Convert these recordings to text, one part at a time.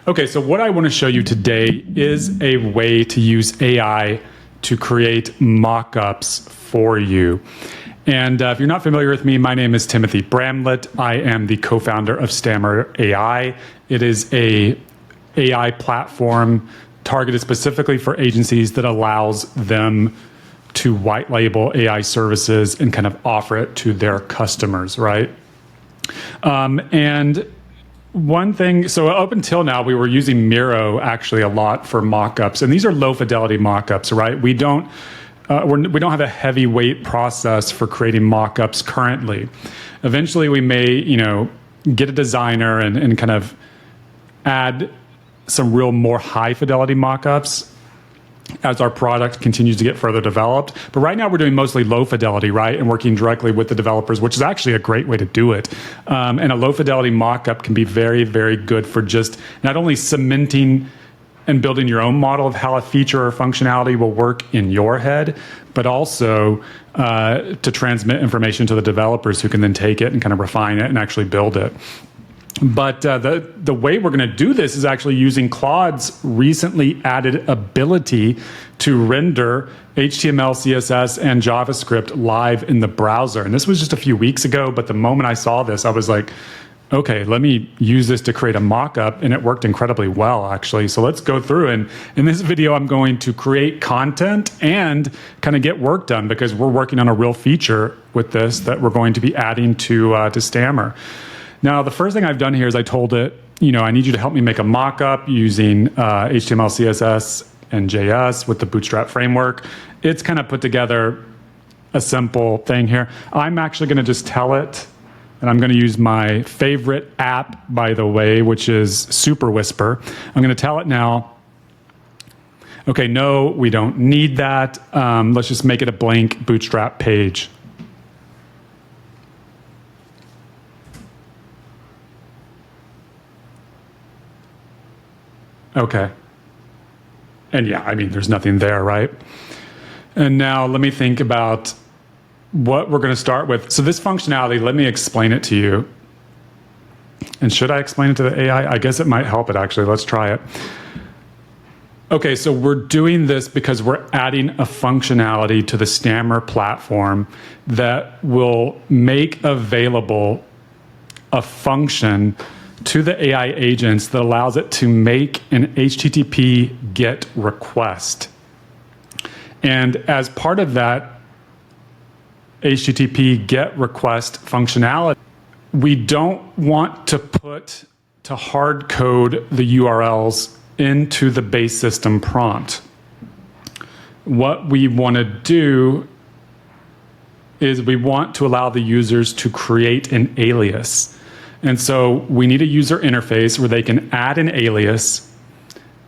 Okay, so what I want to show you today is a way to use AI to create mockups for you. And if you're not familiar with me, my name is Timothy Bramlett. I am the co-founder of Stammer AI. It is a AI platform targeted specifically for agencies that allows them to white label AI services and kind of offer it to their customers, right? And one thing, so up until now, we were using Miro actually a lot for mockups, and these are low fidelity mockups, right? We don't have a heavyweight process for creating mockups currently. Eventually, we may, get a designer and kind of add some real more high fidelity mockups as our product continues to get further developed. But right now we're doing mostly low fidelity, right? And working directly with the developers, which is actually a great way to do it. And a low fidelity mockup can be very, very good for just not only cementing and building your own model of how a feature or functionality will work in your head, but also to transmit information to the developers who can then take it and kind of refine it and actually build it. But the way we're going to do this is actually using Claude's recently added ability to render HTML, CSS, and JavaScript live in the browser. And this was just a few weeks ago, but the moment I saw this, I was like, okay, let me use this to create a mock-up, and it worked incredibly well, actually. So let's go through, and in this video, I'm going to create content and kind of get work done because we're working on a real feature with this that we're going to be adding to Stammer. Now, the first thing I've done here is I told it, I need you to help me make a mock-up using HTML, CSS, and JS with the Bootstrap framework. It's kind of put together a simple thing here. I'm actually going to just tell it, and I'm going to use my favorite app, by the way, which is Super Whisper. I'm going to tell it now, okay, no, we don't need that. Let's just make it a blank Bootstrap page. Okay. And yeah, there's nothing there, right? And now let me think about what we're going to start with. So this functionality, let me explain it to you. And should I explain it to the AI? I guess it might help it, actually. Let's try it. Okay, so we're doing this because we're adding a functionality to the Stammer platform that will make available a function to the AI agents that allows it to make an HTTP GET request. And as part of that HTTP GET request functionality, we don't want to hard code the URLs into the base system prompt. What we want to do is we want to allow the users to create an alias. And so we need a user interface where they can add an alias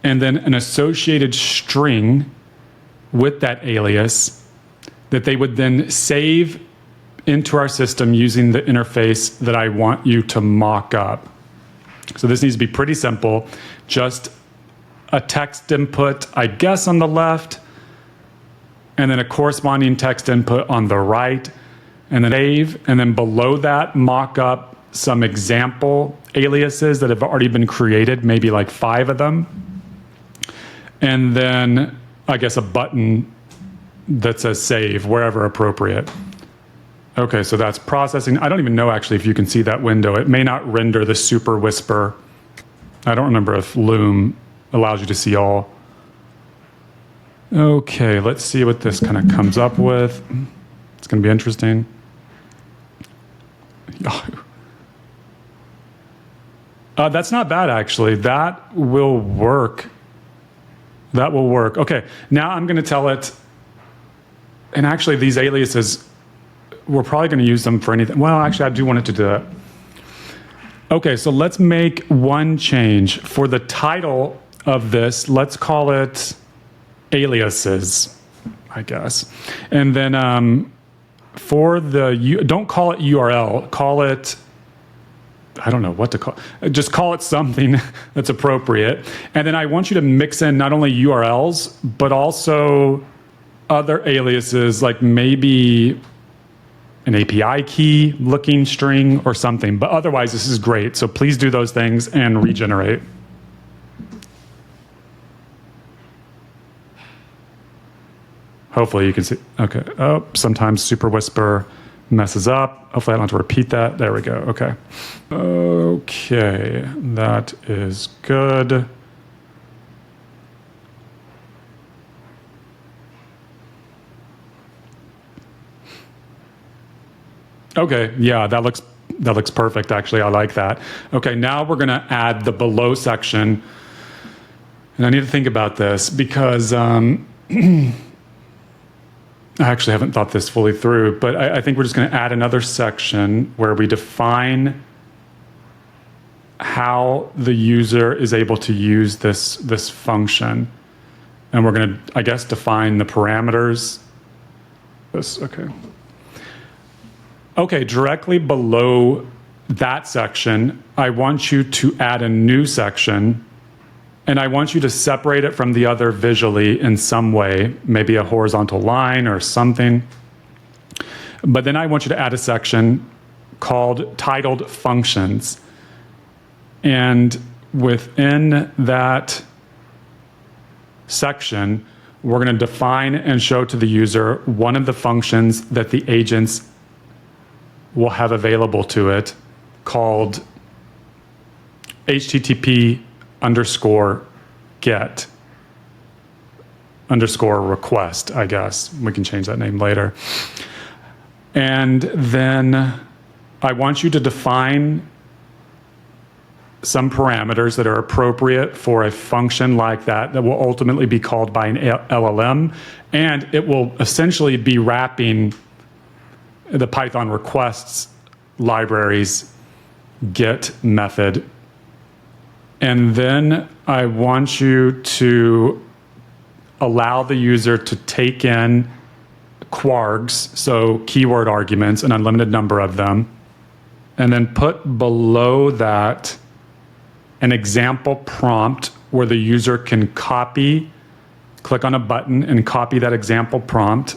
and then an associated string with that alias that they would then save into our system using the interface that I want you to mock up. So this needs to be pretty simple. Just a text input, I guess, on the left, and then a corresponding text input on the right, and then save, and then below that mock up some example aliases that have already been created, maybe like 5 of them. And then, I guess, a button that says save wherever appropriate. Okay, so that's processing. I don't even know actually if you can see that window. It may not render the Super Whisper. I don't remember if Loom allows you to see all. Okay, let's see what this kind of comes up with. It's going to be interesting. That's not bad, actually. That will work. That will work. Okay, now I'm going to tell it, and actually these aliases, we're probably going to use them for anything. Well, actually, I do want it to do that. Okay, so let's make one change. For the title of this, let's call it aliases, I guess. And then for don't call it URL, call it, I don't know what to call it. Just call it something that's appropriate. And then I want you to mix in not only URLs, but also other aliases, like maybe an API key looking string or something. But otherwise, this is great. So please do those things and regenerate. Hopefully you can see. Okay. Oh, sometimes Super Whisper messes up. Hopefully I don't have to repeat that. There we go. Okay. Okay. That is good. Okay. Yeah, that looks perfect. Actually, I like that. Okay. Now we're going to add the below section. And I need to think about this because I actually haven't thought this fully through, but I think we're just going to add another section where we define how the user is able to use this function. And we're going to, I guess, define the parameters. Okay. Okay, directly below that section, I want you to add a new section. And I want you to separate it from the other visually in some way, maybe a horizontal line or something. But then I want you to add a section called titled functions. And within that section, we're going to define and show to the user one of the functions that the agents will have available to it called HTTP_GET _request, I guess. We can change that name later. And then I want you to define some parameters that are appropriate for a function like that will ultimately be called by an LLM. And it will essentially be wrapping the Python requests library's get method. And then I want you to allow the user to take in kwargs, so keyword arguments, an unlimited number of them, and then put below that an example prompt where the user can click on a button and copy that example prompt.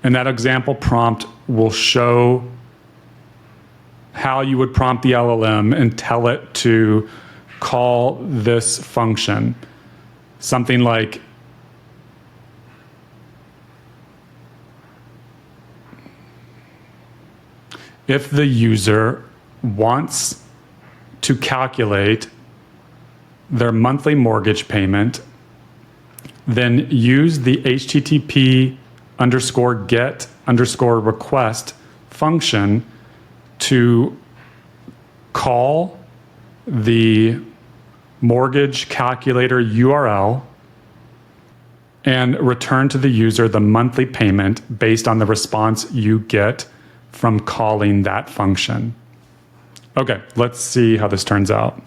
And that example prompt will show how you would prompt the LLM and tell it to call this function. Something like, if the user wants to calculate their monthly mortgage payment, then use the HTTP_GET_request function to call the mortgage calculator URL and return to the user the monthly payment based on the response you get from calling that function. Okay, let's see how this turns out.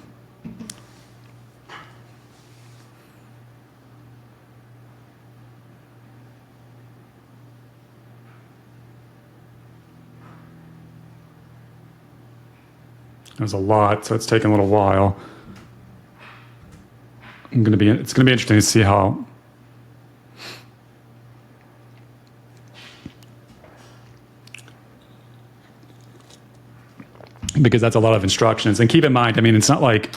There's a lot, so it's taking a little while. It's going to be interesting to see how because that's a lot of instructions. And keep in mind, I mean, it's not like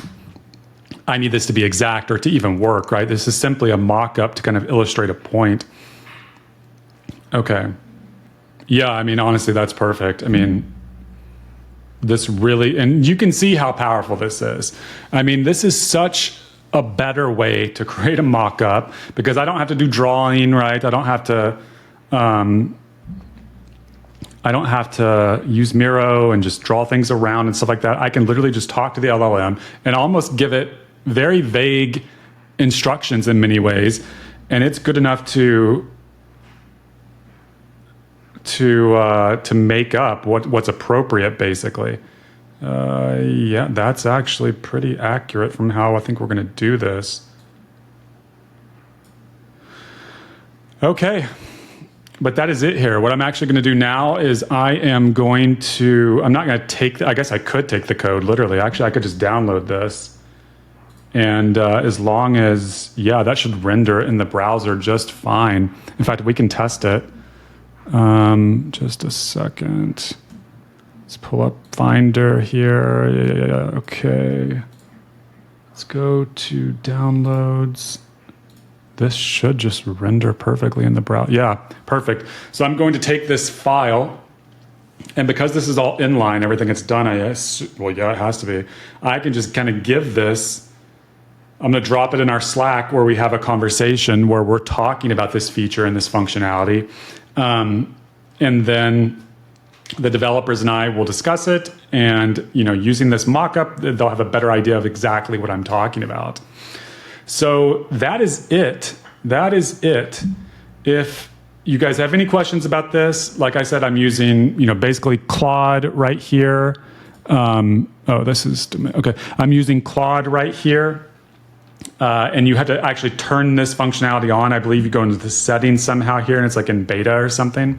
I need this to be exact or to even work, right? This is simply a mock-up to kind of illustrate a point. Okay. Yeah, I mean, honestly, that's perfect. I mean, this really, and you can see how powerful this is. I mean, this is such a better way to create a mock-up because I don't have to do drawing, right? I don't have to use Miro and just draw things around and stuff like that. I can literally just talk to the LLM and almost give it very vague instructions in many ways, and it's good enough to make up what's appropriate, basically. Yeah, that's actually pretty accurate from how I think we're going to do this. Okay. But that is it here. What I'm actually going to do now is I'm not going to take, I guess I could take the code, literally. Actually, I could just download this. And as long as, yeah, that should render in the browser just fine. In fact, we can test it. Just a second. Let's pull up Finder here. Yeah, okay. Let's go to downloads. this should just render perfectly in the browser. Yeah, perfect. So I'm going to take this file, and because this is all inline, everything that's done, well, yeah, it has to be. I can just kind of give this, I'm going to drop it in our Slack where we have a conversation where we're talking about this feature and this functionality. And then the developers and I will discuss it, and using this mockup, they'll have a better idea of exactly what I'm talking about. So that is it. That is it. If you guys have any questions about this, like I said, I'm using, basically Claude right here. This is, okay. I'm using Claude right here. And you have to actually turn this functionality on. I believe you go into the settings somehow here, and it's like in beta or something.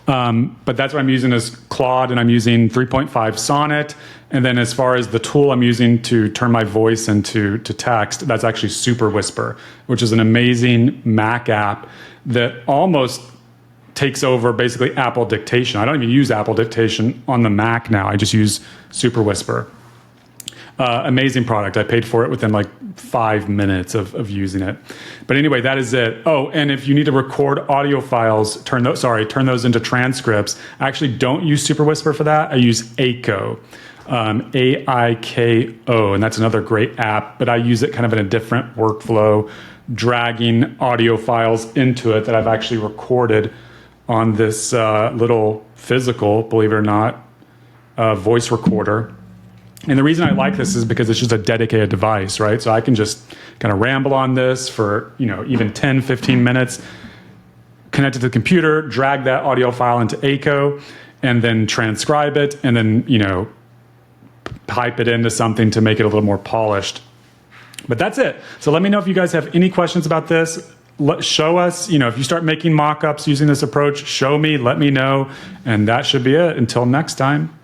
But that's what I'm using is Claude, and I'm using 3.5 Sonnet. And then as far as the tool I'm using to turn my voice into text, that's actually Super Whisper, which is an amazing Mac app that almost takes over basically Apple Dictation. I don't even use Apple Dictation on the Mac now. I just use Super Whisper. Amazing product. I paid for it within like 5 minutes of using it. But anyway, that is it. Oh, and if you need to record audio files, turn those into transcripts. I actually don't use Super Whisper for that. I use Aiko, Aiko, and that's another great app, but I use it kind of in a different workflow, dragging audio files into it that I've actually recorded on this little physical, believe it or not, voice recorder. And the reason I like this is because it's just a dedicated device, right? So I can just kind of ramble on this for, even 10, 15 minutes, connect it to the computer, drag that audio file into Aiko, and then transcribe it, and then, pipe it into something to make it a little more polished. But that's it. So let me know if you guys have any questions about this. Show us, if you start making mock-ups using this approach, show me, let me know, and that should be it. Until next time.